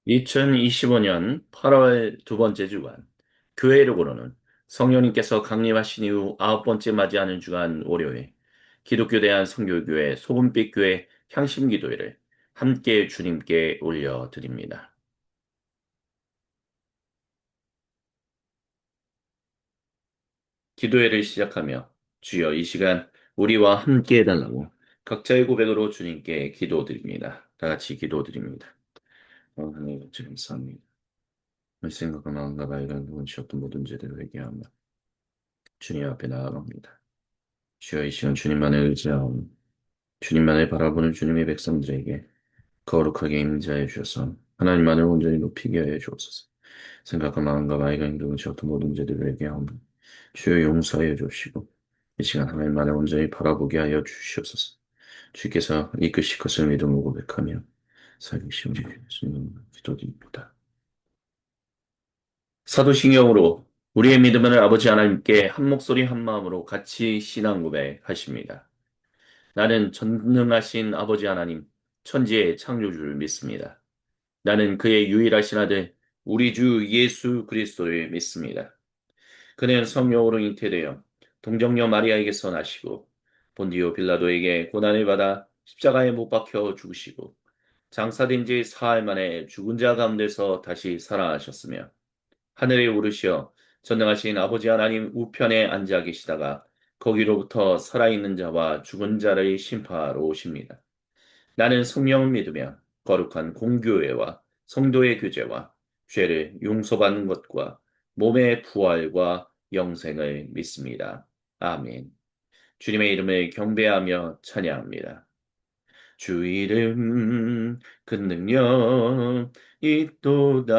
2025년 8월 두 번째 주간, 교회를 고르는 성령님께서 강림하신 이후 아홉 번째 맞이하는 주간 월요일, 기독교 대한 선교교회 소금빛 교회 향신 기도회를 함께 주님께 올려드립니다. 기도회를 시작하며 주여 이 시간 우리와 함께 해달라고 각자의 고백으로 주님께 기도드립니다. 다 같이 기도드립니다. 하나님 감사합니다. 생각과 마음과 발견 원치 없던 모든 죄들을 회개하며 주님 앞에 나아갑니다. 주여 이 시간 주님만을 의지하오 주님만을 바라보는 주님의 백성들에게 거룩하게 임재하여 주셔서 하나님만을 온전히 높이게 하여 주옵소서. 생각과 마음과 마음과 행동을 어떤 모든 죄들을 회개하오 주여 용서하여 주시고 이 시간 하나님만을 온전히 바라보게 하여 주시옵소서. 주께서 이끄실 것을 믿음으로 고백하며 살리시오 예수님 기도드립니다. 사도신경으로 우리의 믿음을 아버지 하나님께 한 목소리 한 마음으로 같이 신앙 고백하십니다. 나는 전능하신 아버지 하나님, 천지의 창조주를 믿습니다. 나는 그의 유일하신 아들, 우리 주 예수 그리스도를 믿습니다. 그는 성령으로 잉태되어 동정녀 마리아에게서 나시고 본디오 빌라도에게 고난을 받아 십자가에 못 박혀 죽으시고 장사된 지 사흘 만에 죽은 자 가운데서 다시 살아나셨으며 하늘에 오르시어 전능하신 아버지 하나님 우편에 앉아 계시다가 거기로부터 살아있는 자와 죽은 자를 심판하러 오십니다. 나는 성령을 믿으며 거룩한 공교회와 성도의 교제와 죄를 용서받는 것과 몸의 부활과 영생을 믿습니다. 아멘. 주님의 이름을 경배하며 찬양합니다. 주 이름 그 능력 있도다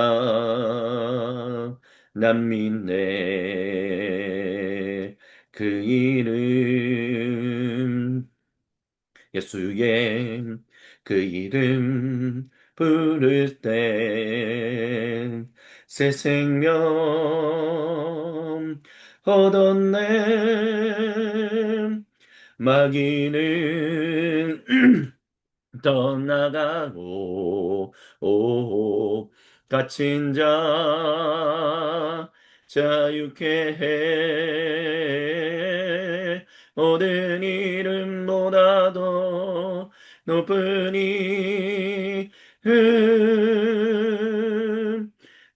난 믿네 그 이름 예수의 그 이름 부를 때 새 생명 얻었네 마귀는 떠나가고 갇힌 자 자유케 해 모든 이름보다도 높은 이름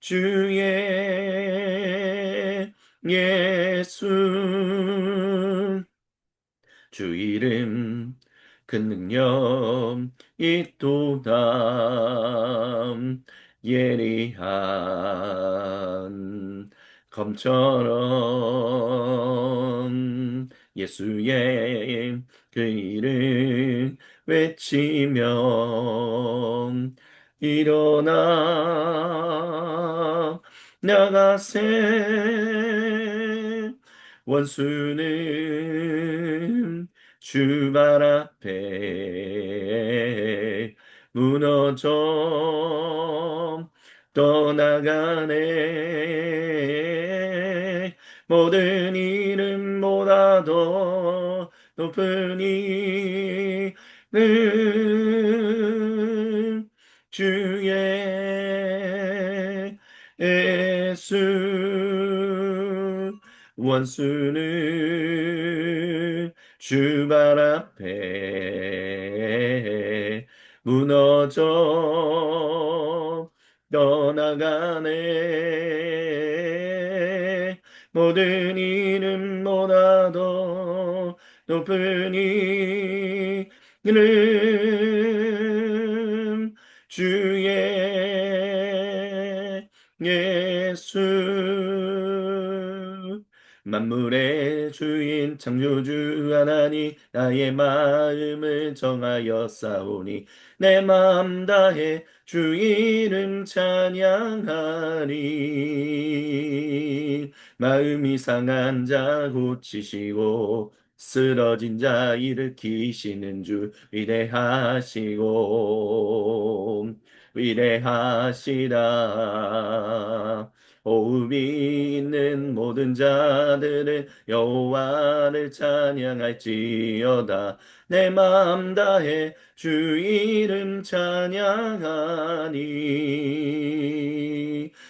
주의 예수 주 이름 그 능력 있도다 예리한 검처럼 예수의 그 이름 외치며 일어나 나가세 원수는 주발 앞에 무너져 떠나가네 모든 이름보다도 높은 이름 주의 예수 원수는 주발 앞에 무너져 떠나가네 모든 이름보다도 높은 이름 주의 예수 만물의 주인 창조주 하나님 나의 마음을 정하여 싸우니 내 마음 다해 주 이름 찬양하리 마음이 상한 자 고치시고 쓰러진 자 일으키시는 주 위대하시고 위대하시다 호흡이 있는 모든 자들은 여호와를 찬양할지어다. 내 마음 다해 주 이름 찬양하니.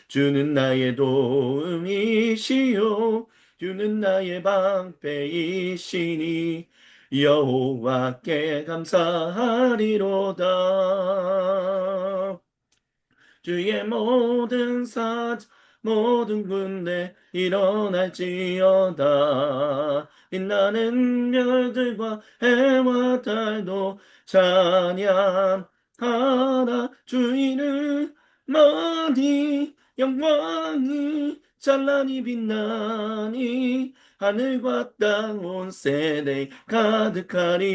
주는 나의 도움이시요 주는 나의 방패이시니 여호와께 감사하리로다. 주의 모든 사자 모든 군대 일어날지어다. 빛나는 별들과 해와 달도 찬양하라. 주 이름 많이 영광이 찬란히 빛나니 하늘과 땅 온 세대 가득하리.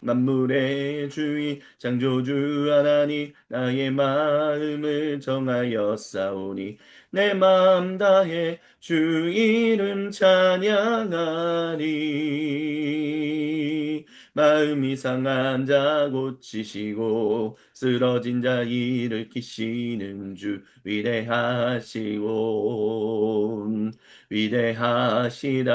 만물의 주인 창조주 하나님 나의 마음을 정하여 싸우니 내 마음 다해 주 이름 찬양하리. 마음이 상한 자 고치시고 쓰러진 자 일으키시는 주 위대하시고 위대하시다.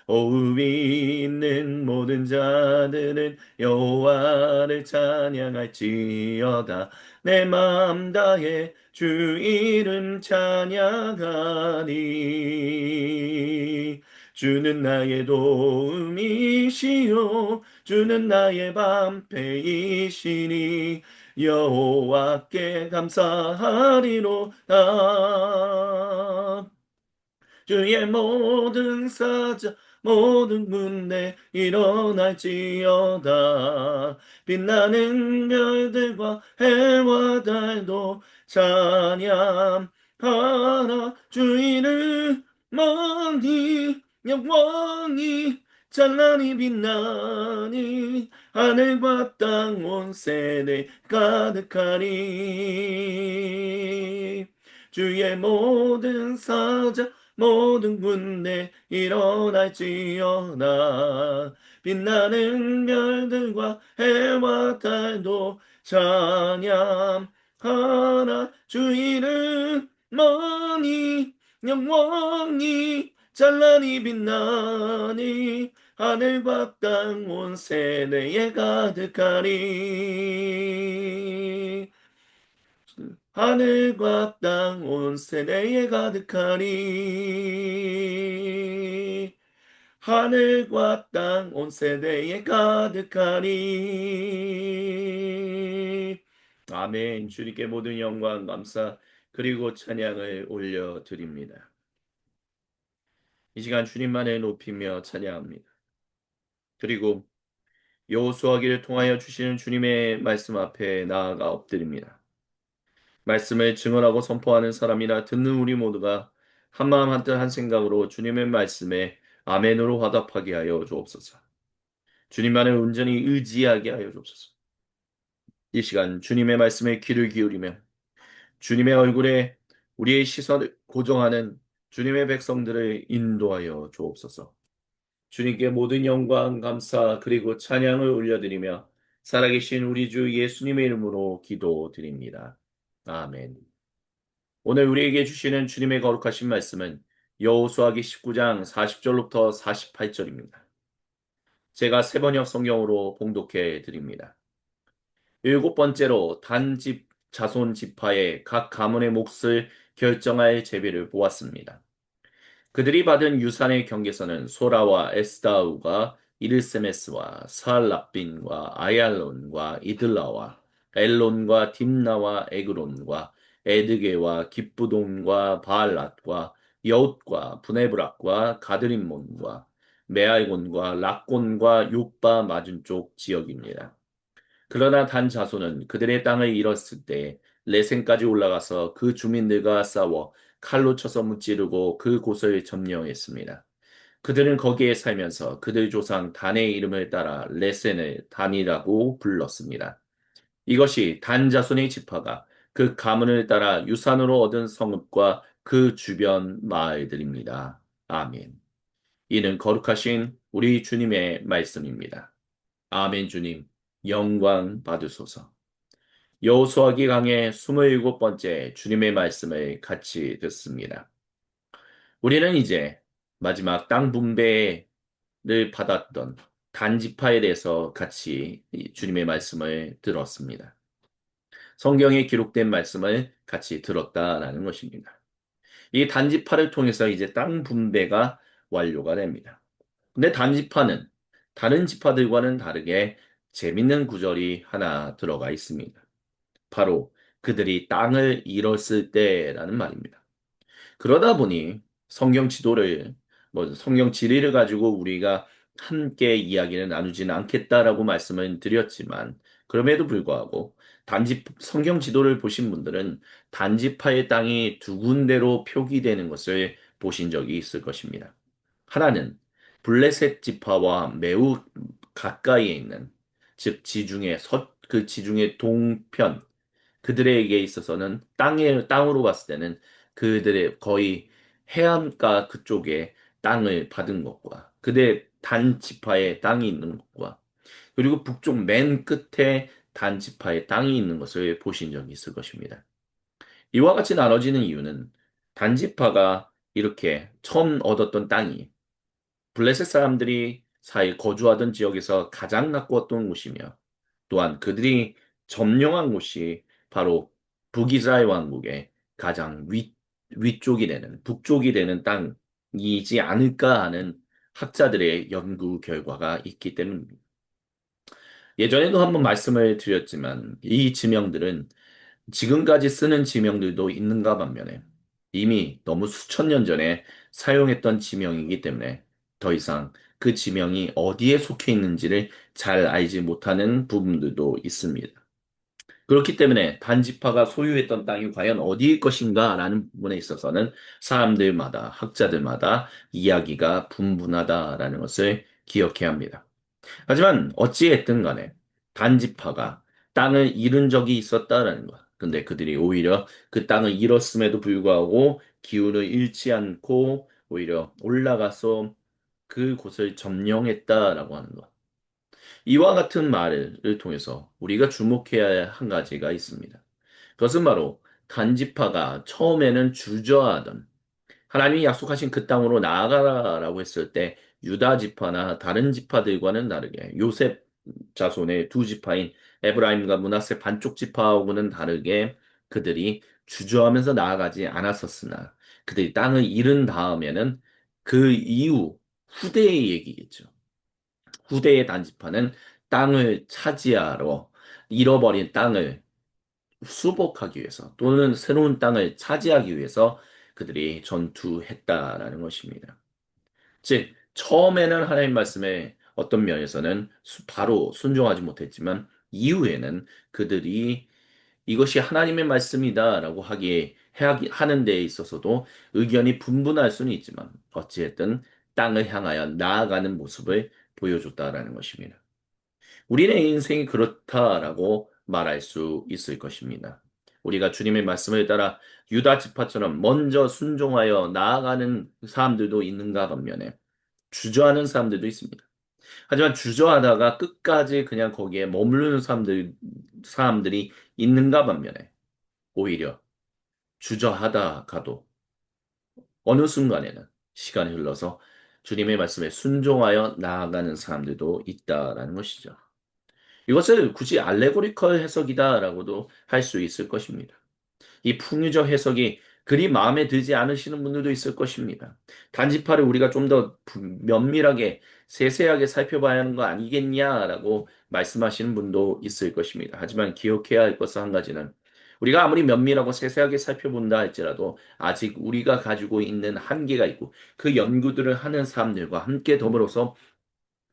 호흡이 있는 모든 자들은 여호와를 찬양할지어다. 내 마음 다해 주 이름 찬양하리. 주는 나의 도움이시요 주는 나의 방패이시니 여호와께 감사하리로다. 주의 모든 사자 모든 군대 일어날지어다. 빛나는 별들과 해와 달도 찬양하라. 주 이름 많이 영광이 찬란히 빛나니 하늘과 땅 온 세대 가득하리. 주의 모든 사자 모든 군대 일어날지어다. 빛나는 별들과 해와 달도 찬양하라. 주 이름 많이 영광이 찬란히 빛나니 하늘과 땅 온 세대에 가득하리. 하늘과 땅 온 세대에 가득하리. 하늘과 땅 온 세대에 가득하리. 아멘. 주님께 모든 영광, 감사, 그리고 찬양을 올려드립니다. 이 시간 주님만을 높이며 찬양합니다. 그리고 여호수아기를 통하여 주시는 주님의 말씀 앞에 나아가 엎드립니다. 말씀을 증언하고 선포하는 사람이나 듣는 우리 모두가 한마음 한뜻 한 생각으로 주님의 말씀에 아멘으로 화답하게 하여 주옵소서. 주님만을 온전히 의지하게 하여 주옵소서. 이 시간 주님의 말씀에 귀를 기울이며 주님의 얼굴에 우리의 시선을 고정하는 주님의 백성들을 인도하여 주옵소서. 주님께 모든 영광, 감사, 그리고 찬양을 올려드리며 살아계신 우리 주 예수님의 이름으로 기도드립니다. 아멘. 오늘 우리에게 주시는 주님의 거룩하신 말씀은 여호수아기 19장 40절부터 48절입니다. 제가 세 번역 성경으로 봉독해 드립니다. 일곱 번째로 단집 자손 지파의 각 가문의 몫을 결정할 제비를 보았습니다. 그들이 받은 유산의 경계선은 소라와 에스다우가 이르세메스와 사알랍빈과 아얄론과 이들라와 엘론과 딥나와 에그론과 에드게와 기쁘돈과 바알랏과 여웃과 브네브락과 가드림몬과 메알곤과 락곤과 욕바 맞은 쪽 지역입니다. 그러나 단 자손은 그들의 땅을 잃었을 때 레센까지 올라가서 그 주민들과 싸워 칼로 쳐서 무찌르고 그 곳을 점령했습니다. 그들은 거기에 살면서 그들 조상 단의 이름을 따라 레센을 단이라고 불렀습니다. 이것이 단 자손의 지파가 그 가문을 따라 유산으로 얻은 성읍과 그 주변 마을들입니다. 아멘. 이는 거룩하신 우리 주님의 말씀입니다. 아멘. 주님 영광 받으소서. 여호수아기 강의 27번째 주님의 말씀을 같이 듣습니다. 우리는 이제 마지막 땅 분배를 받았던 단지파에 대해서 같이 이 주님의 말씀을 들었습니다. 성경에 기록된 말씀을 같이 들었다라는 것입니다. 이 단지파를 통해서 이제 땅 분배가 완료가 됩니다. 근데 단지파는 다른 지파들과는 다르게 재밌는 구절이 하나 들어가 있습니다. 바로 그들이 땅을 잃었을 때라는 말입니다. 그러다 보니 성경 지도를, 성경 지리를 가지고 우리가 함께 이야기를 나누지는 않겠다라고 말씀을 드렸지만, 그럼에도 불구하고 성경 지도를 보신 분들은 단지파의 땅이 두 군데로 표기되는 것을 보신 적이 있을 것입니다. 하나는 블레셋 지파와 매우 가까이에 있는, 즉 지중해 그 지중해 동편, 그들에게 있어서는 땅으로 봤을 때는 그들의 거의 해안가 그쪽에 땅을 받은 것과 그들의 단지파의 땅이 있는 것과 그리고 북쪽 맨 끝에 단지파의 땅이 있는 것을 보신 적이 있을 것입니다. 이와 같이 나눠지는 이유는 단지파가 이렇게 처음 얻었던 땅이 블레셋 사람들이 사이 거주하던 지역에서 가장 가까웠던 곳이며 또한 그들이 점령한 곳이 바로 북이스라엘 왕국의 가장 위쪽이 되는 북쪽이 되는 땅이지 않을까 하는 학자들의 연구 결과가 있기 때문입니다. 예전에도 한번 말씀을 드렸지만 이 지명들은 지금까지 쓰는 지명들도 있는가 반면에 이미 너무 수천 년 전에 사용했던 지명이기 때문에 더 이상 그 지명이 어디에 속해 있는지를 잘 알지 못하는 부분들도 있습니다. 그렇기 때문에 단지파가 소유했던 땅이 과연 어디일 것인가라는 부분에 있어서는 사람들마다, 학자들마다 이야기가 분분하다라는 것을 기억해야 합니다. 하지만 어찌했든 간에 단지파가 땅을 잃은 적이 있었다라는 것. 근데 그들이 오히려 그 땅을 잃었음에도 불구하고 기운을 잃지 않고 오히려 올라가서 그곳을 점령했다라고 하는 것. 이와 같은 말을 통해서 우리가 주목해야 할 한 가지가 있습니다. 그것은 바로 단지파가 처음에는 주저하던 하나님이 약속하신 그 땅으로 나아가라라고 했을 때 유다 지파나 다른 지파들과는 다르게 요셉 자손의 두 지파인 에브라임과 므낫세 반쪽 지파하고는 다르게 그들이 주저하면서 나아가지 않았었으나 그들이 땅을 잃은 다음에는 그 이후 후대의 얘기겠죠. 후대의 단지파는 땅을 차지하러 잃어버린 땅을 수복하기 위해서 또는 새로운 땅을 차지하기 위해서 그들이 전투했다라는 것입니다. 즉, 처음에는 하나님 말씀에 어떤 면에서는 바로 순종하지 못했지만 이후에는 그들이 이것이 하나님의 말씀이다라고 하는 데 있어서도 의견이 분분할 수는 있지만 어찌됐든 땅을 향하여 나아가는 모습을 보여줬다라는 것입니다. 우리의 인생이 그렇다라고 말할 수 있을 것입니다. 우리가 주님의 말씀을 따라 유다 지파처럼 먼저 순종하여 나아가는 사람들도 있는가 반면에 주저하는 사람들도 있습니다. 하지만 주저하다가 끝까지 그냥 거기에 머무르는 사람들이 있는가 반면에 오히려 주저하다가도 어느 순간에는 시간이 흘러서 주님의 말씀에 순종하여 나아가는 사람들도 있다라는 것이죠. 이것을 굳이 알레고리컬 해석이다라고도 할 수 있을 것입니다. 이 풍유적 해석이 그리 마음에 들지 않으시는 분들도 있을 것입니다. 단지파를 우리가 좀 더 면밀하게 세세하게 살펴봐야 하는 거 아니겠냐라고 말씀하시는 분도 있을 것입니다. 하지만 기억해야 할 것은 한 가지는 우리가 아무리 면밀하고 세세하게 살펴본다 할지라도 아직 우리가 가지고 있는 한계가 있고 그 연구들을 하는 사람들과 함께 더불어서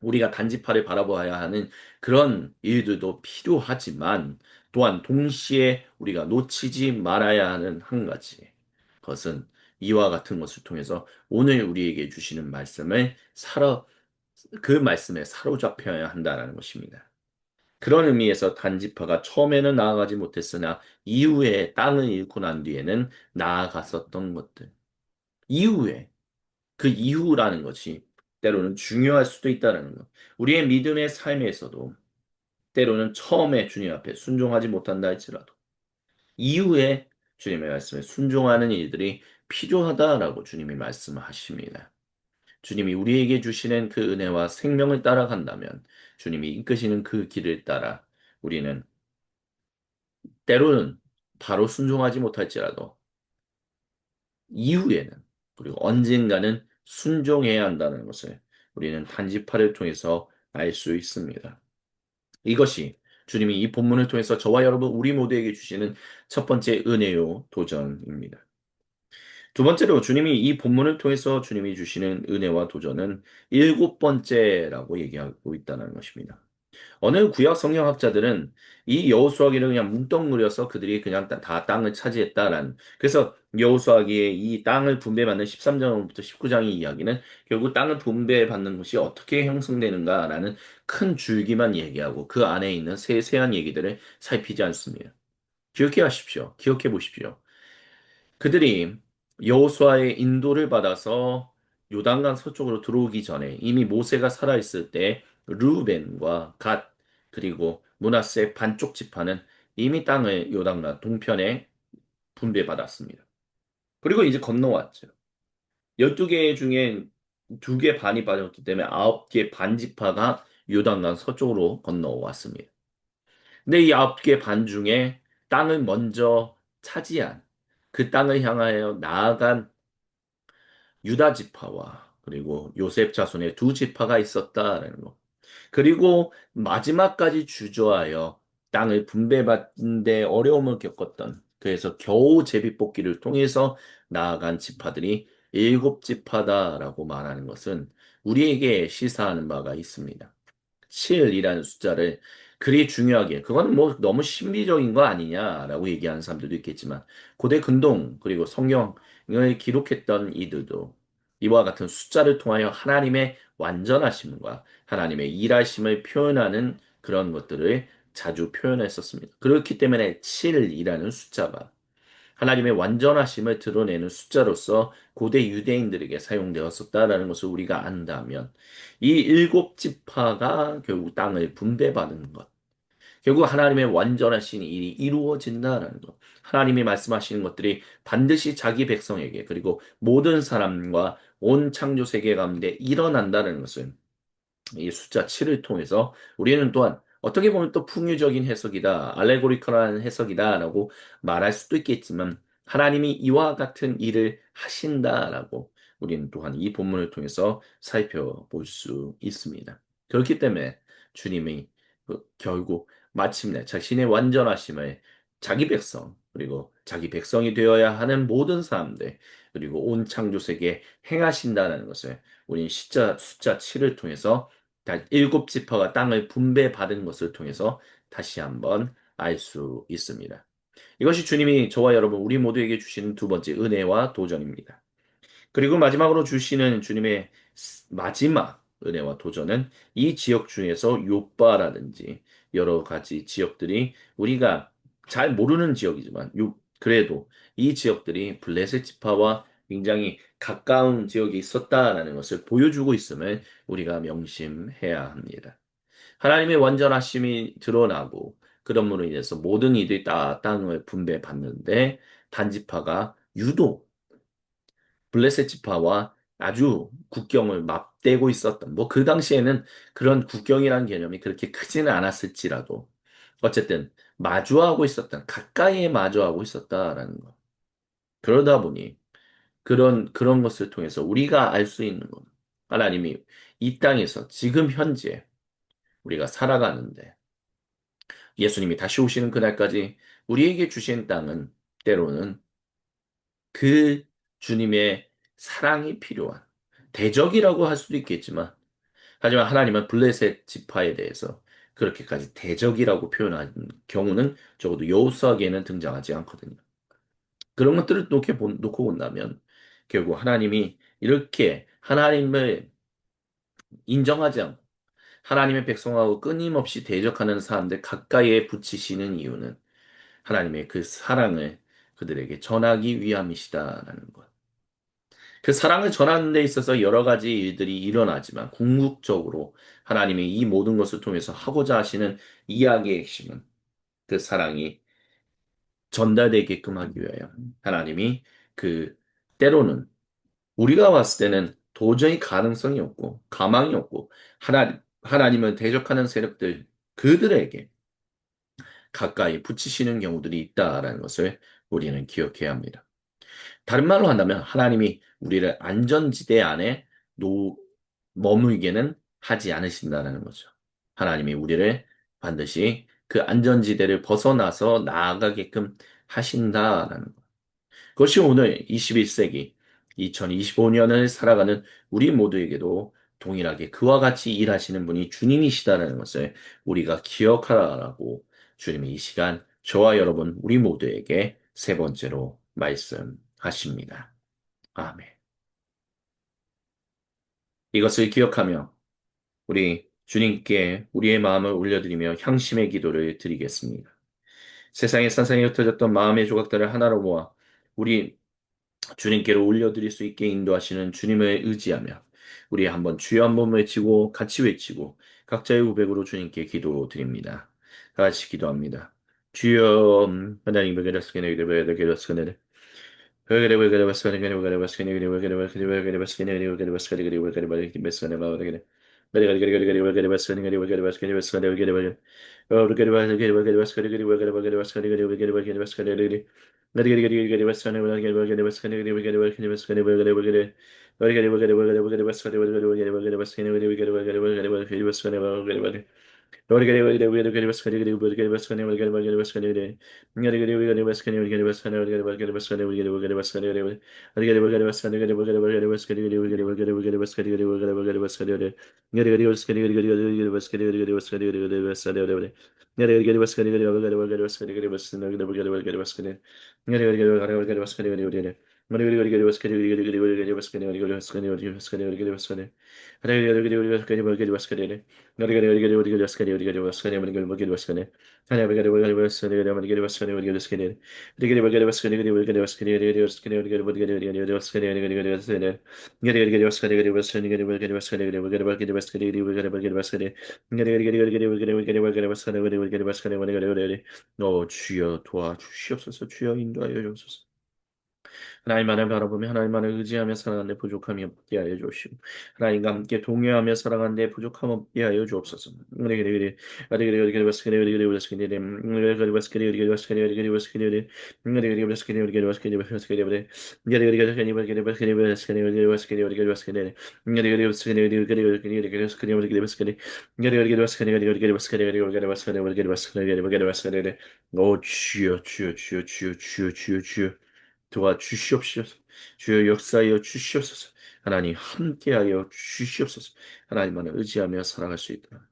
우리가 단지파를 바라봐야 하는 그런 일들도 필요하지만 또한 동시에 우리가 놓치지 말아야 하는 한 가지. 그것은 이와 같은 것을 통해서 오늘 우리에게 주시는 그 말씀에 사로잡혀야 한다는 것입니다. 그런 의미에서 단지파가 처음에는 나아가지 못했으나 이후에 땅을 잃고 난 뒤에는 나아갔었던 것들. 이후에 그 이후라는 것이 때로는 중요할 수도 있다는 것. 우리의 믿음의 삶에서도 때로는 처음에 주님 앞에 순종하지 못한다 할지라도 이후에 주님의 말씀에 순종하는 일들이 필요하다라고 주님이 말씀하십니다. 주님이 우리에게 주시는 그 은혜와 생명을 따라간다면 주님이 이끄시는 그 길을 따라 우리는 때로는 바로 순종하지 못할지라도 이후에는 그리고 언젠가는 순종해야 한다는 것을 우리는 단지파를 통해서 알 수 있습니다. 이것이 주님이 이 본문을 통해서 저와 여러분 우리 모두에게 주시는 첫 번째 은혜요 도전입니다. 두 번째로 주님이 이 본문을 통해서 주님이 주시는 은혜와 도전은 일곱 번째라고 얘기하고 있다는 것입니다. 어느 구약 성경학자들은 이 여호수아기를 그냥 뭉뚱그려서 그들이 그냥 다 땅을 차지했다라는 그래서 여호수아기의 이 땅을 분배받는 13장부터 19장의 이야기는 결국 땅을 분배받는 것이 어떻게 형성되는가라는 큰 줄기만 얘기하고 그 안에 있는 세세한 얘기들을 살피지 않습니다. 기억해 하십시오. 기억해 보십시오. 그들이 여호수아의 인도를 받아서 요단강 서쪽으로 들어오기 전에 이미 모세가 살아있을 때 루벤과 갓 그리고 므낫세 반쪽 지파는 이미 땅을 요단강 동편에 분배받았습니다. 그리고 이제 건너왔죠. 12개 중에 2개 반이 빠졌기 때문에 9개 반 지파가 요단강 서쪽으로 건너왔습니다. 근데 이 9개 반 중에 땅을 먼저 차지한 그 땅을 향하여 나아간 유다 지파와 그리고 요셉 자손의 두 지파가 있었다라는 거. 그리고 마지막까지 주저하여 땅을 분배받는데 어려움을 겪었던 그래서 겨우 제비뽑기를 통해서 나아간 지파들이 일곱 지파다라고 말하는 것은 우리에게 시사하는 바가 있습니다. 7이라는 숫자를 그리 중요하게, 그거는 뭐 너무 신비적인 거 아니냐라고 얘기하는 사람들도 있겠지만, 고대 근동, 그리고 성경을 기록했던 이들도 이와 같은 숫자를 통하여 하나님의 완전하심과 하나님의 일하심을 표현하는 그런 것들을 자주 표현했었습니다. 그렇기 때문에 7이라는 숫자가 하나님의 완전하심을 드러내는 숫자로서 고대 유대인들에게 사용되었었다라는 것을 우리가 안다면 이 일곱 지파가 결국 땅을 분배받은 것, 결국 하나님의 완전하신 일이 이루어진다라는 것, 하나님이 말씀하시는 것들이 반드시 자기 백성에게 그리고 모든 사람과 온 창조 세계 가운데 일어난다는 것을 이 숫자 7을 통해서 우리는 또한 어떻게 보면 또 풍유적인 해석이다, 알레고리컬한 해석이다라고 말할 수도 있겠지만 하나님이 이와 같은 일을 하신다라고 우리는 또한 이 본문을 통해서 살펴볼 수 있습니다. 그렇기 때문에 주님이 결국 마침내 자신의 완전하심을 자기 백성 그리고 자기 백성이 되어야 하는 모든 사람들 그리고 온 창조 세계에 행하신다는 것을 우리는 숫자 7을 통해서 일곱 지파가 땅을 분배받은 것을 통해서 다시 한번 알 수 있습니다. 이것이 주님이 저와 여러분 우리 모두에게 주시는 두 번째 은혜와 도전입니다. 그리고 마지막으로 주시는 주님의 마지막 은혜와 도전은 이 지역 중에서 요바라든지 여러 가지 지역들이 우리가 잘 모르는 지역이지만 그래도 이 지역들이 블레셋 지파와 굉장히 가까운 지역에 있었다라는 것을 보여주고 있음을 우리가 명심해야 합니다. 하나님의 완전하심이 드러나고 그러므로 인해서 모든 이들이 다 땅을 분배받는데 단지파가 유독 블레셋 지파와 아주 국경을 맞대고 있었던, 뭐 그 당시에는 그런 국경이라는 개념이 그렇게 크지는 않았을지라도, 어쨌든 마주하고 있었던, 가까이에 마주하고 있었다라는 것. 그러다 보니, 그런 것을 통해서 우리가 알 수 있는 것. 하나님이 이 땅에서 지금 현재 우리가 살아가는데, 예수님이 다시 오시는 그날까지 우리에게 주신 땅은 때로는 그 주님의 사랑이 필요한 대적이라고 할 수도 있겠지만 하지만 하나님은 블레셋 지파에 대해서 그렇게까지 대적이라고 표현한 경우는 적어도 여호수아기에는 등장하지 않거든요. 그런 것들을 놓고 본다면 결국 하나님이 이렇게 하나님을 인정하지 않고 하나님의 백성하고 끊임없이 대적하는 사람들 가까이에 붙이시는 이유는 하나님의 그 사랑을 그들에게 전하기 위함이시다라는 것. 그 사랑을 전하는 데 있어서 여러 가지 일들이 일어나지만 궁극적으로 하나님이 이 모든 것을 통해서 하고자 하시는 이야기의 핵심은 그 사랑이 전달되게끔 하기 위하여 하나님이 그 때로는 우리가 봤을 때는 도저히 가능성이 없고 가망이 없고 하나님을 대적하는 세력들 그들에게 가까이 붙이시는 경우들이 있다라는 것을 우리는 기억해야 합니다. 다른 말로 한다면 하나님이 우리를 안전지대 안에 놓, 머물게는 하지 않으신다는 거죠. 하나님이 우리를 반드시 그 안전지대를 벗어나서 나아가게끔 하신다라는 것. 그것이 오늘 21세기, 2025년을 살아가는 우리 모두에게도 동일하게 그와 같이 일하시는 분이 주님이시다는 것을 우리가 기억하라고 주님이 이 시간 저와 여러분, 우리 모두에게 세 번째로 말씀하십니다. 아멘. 이것을 기억하며 우리 주님께 우리의 마음을 올려드리며 향심의 기도를 드리겠습니다. 세상에 산산이 흩어졌던 마음의 조각들을 하나로 모아 우리 주님께로 올려드릴 수 있게 인도하시는 주님을 의지하며 우리 한번 주여 한번 외치고 같이 외치고 각자의 우백으로 주님께 기도 드립니다. 다 같이 기도합니다. 주여 하나님의 그리스도의 이름으로 기도하옵나이다. 주여 도와주시옵소서. 주여 인도하여 주옵소서. 하나님만을 바라보며 하나님만을 의지하며 살아가는 데 부족함이 없게 하여 주옵시고 하나님과 함께 동요하며 살아가는 데 부족함 없게 하여 주옵소서. 오 주여 주여 주여 주여 주여 주여 주여 도와주시옵소서. 주여 역사하여 주시옵소서. 하나님 함께하여 주시옵소서. 하나님만을 의지하며 살아갈 수 있도록.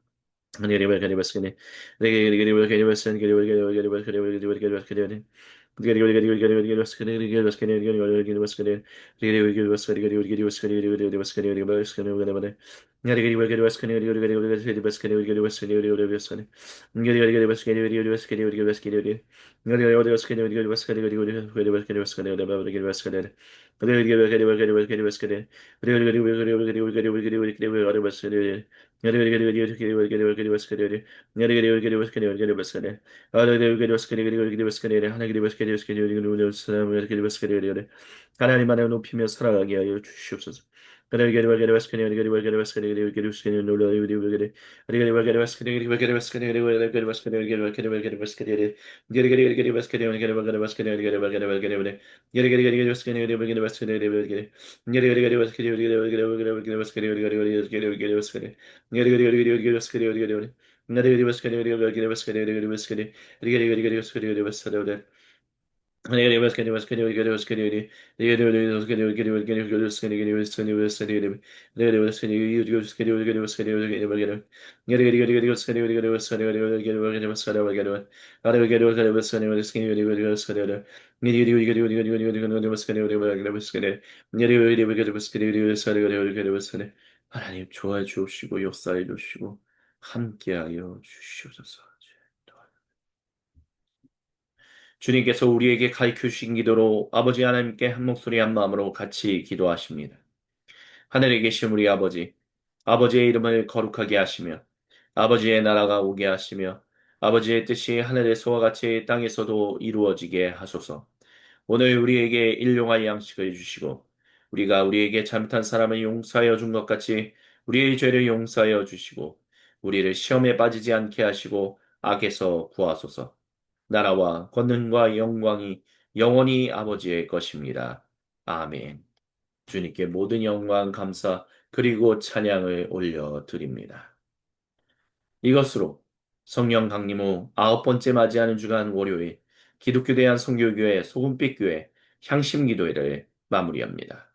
하나님만을 높이며 살아가게 하여 주시옵소서. 하나님 좋아해 주옵시고 역사해 주시고 함께하여 주시옵소서. 주님께서 우리에게 가르쳐 주신 기도로 아버지 하나님께 한 목소리 한 마음으로 같이 기도하십니다. 하늘에 계신 우리 아버지, 아버지의 이름을 거룩하게 하시며 아버지의 나라가 오게 하시며 아버지의 뜻이 하늘에서와 같이 땅에서도 이루어지게 하소서. 오늘 우리에게 일용할 양식을 주시고 우리가 우리에게 잘못한 사람을 용서하여 준 것 같이 우리의 죄를 용서하여 주시고 우리를 시험에 빠지지 않게 하시고 악에서 구하소서. 나라와 권능과 영광이 영원히 아버지의 것입니다. 아멘. 주님께 모든 영광, 감사, 그리고 찬양을 올려드립니다. 이것으로 성령 강림 후 9번째 맞이하는 주간 월요일 기독교 대한 선교교회 소금빛 교회 향심기도회를 마무리합니다.